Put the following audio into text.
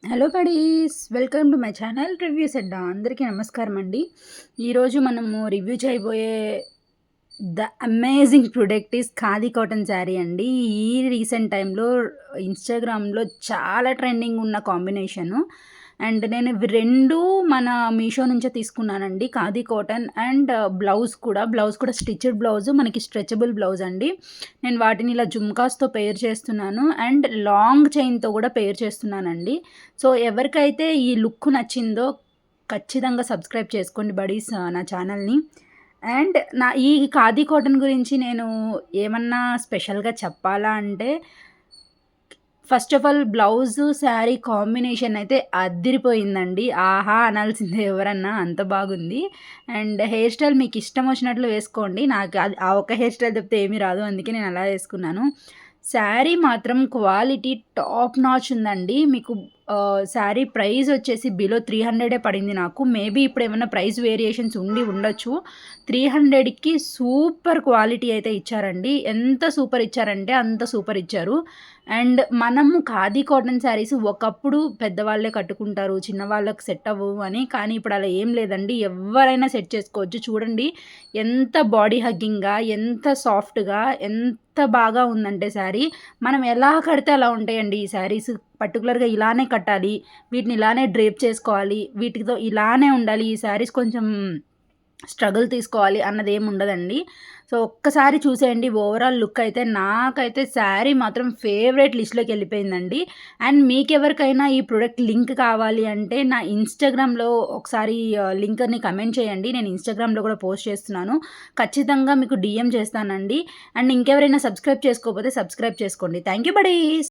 Hello buddies! Welcome to my channel reviews అడ్డా. అందరికీ నమస్కారం అండి. ఈరోజు మనము రివ్యూ చేయబోయే the amazing product is khadi cotton saree అండి. ఈ రీసెంట్ టైంలో ఇన్‌స్టాగ్రామ్‌లో చాలా ట్రెండింగ్ ఉన్న కాంబినేషను. అండ్ నేను ఇవి 2 మన మీషో నుంచే తీసుకున్నానండి. ఖాదీ కాటన్ అండ్ బ్లౌజ్ కూడా స్టిచ్డ్ బ్లౌజు, మనకి స్ట్రెచబుల్ బ్లౌజ్ అండి. నేను వాటిని ఇలా జుమ్కాస్‌తో పెయిర్ చేస్తున్నాను అండ్ లాంగ్ చైన్‌తో కూడా పెయిర్ చేస్తున్నానండి. సో, ఎవరికైతే ఈ లుక్ నచ్చిందో ఖచ్చితంగా సబ్స్క్రైబ్ చేసుకోండి బడీస్ నా ఛానల్‌ని. అండ్ ఈ ఖాదీ కాటన్ గురించి నేను ఏమన్నా స్పెషల్‌గా చెప్పాలా అంటే, first of all blouse, sari combination అయితే అద్దిరిపోయిందండి. ఆహా! అనాల్సిందే ఎవరన్నా, అంత బాగుంది. అండ్ హెయిర్ స్టైల్ మీకు ఇష్టం వచ్చినట్లు వేసుకోండి. నాకు అది ఆ ఒక్క హెయిర్ స్టైల్ తప్పితే ఏమీ రాదు. అందుకే నేను అలా వేసుకున్నాను. శారీ మాత్రం క్వాలిటీ టాప్ నాచ్ ఉందండి. మీకు శారీ ప్రైస్ వచ్చేసి బిలో 300 పడింది నాకు. మేబీ ఇప్పుడేమన్నా ప్రైస్ వేరియేషన్స్ ఉండొచ్చు. 300కి సూపర్ క్వాలిటీ అయితే ఇచ్చారండి. ఎంత సూపర్ ఇచ్చారంటే అంత సూపర్ ఇచ్చారు. అండ్ మనము ఖాదీ కాటన్ శారీస్ ఒకప్పుడు పెద్దవాళ్ళే కట్టుకుంటారు, చిన్నవాళ్ళకి సెట్ అవ్వవు అని. కానీ ఇప్పుడు అలా ఏం లేదండి. ఎవ్వరైనా సెట్ చేసుకోవచ్చు. చూడండి ఎంత బాడీ హగ్గింగ్‌గా, ఎంత సాఫ్ట్‌గా, ఎంత బాగా ఉందంటే శారీ. మనం ఎలా కడితే అలా ఉంటాయండి ఈ శారీస్. పర్టిక్యులర్‌గా ఇలానే కట్టాలి, వీటిని ఇలానే డ్రేప్ చేసుకోవాలి, వీటితో ఇలానే ఉండాలి, ఈ శారీస్ కొంచెం స్ట్రగుల్ తీసుకోవాలి అన్నదేమి ఉండదండి. సో, ఒక్కసారి చూసేయండి. ఓవరాల్ లుక్ అయితే నాకైతే శారీ మాత్రం ఫేవరెట్ లిస్ట్‌లోకి వెళ్ళిపోయిందండి. అండ్ మీకెవరికైనా ఈ ప్రొడక్ట్ లింక్ కావాలి అంటే నా ఇన్‌స్టాగ్రామ్‌లో ఒకసారి లింక్‌ని కమెంట్ చేయండి. నేను ఇన్‌స్టాగ్రామ్‌లో కూడా పోస్ట్ చేస్తున్నాను. ఖచ్చితంగా మీకు డీఎం చేస్తానండి. అండ్ ఇంకెవరైనా సబ్స్క్రైబ్ చేసుకోకపోతే సబ్స్క్రైబ్ చేసుకోండి. Thank you buddies.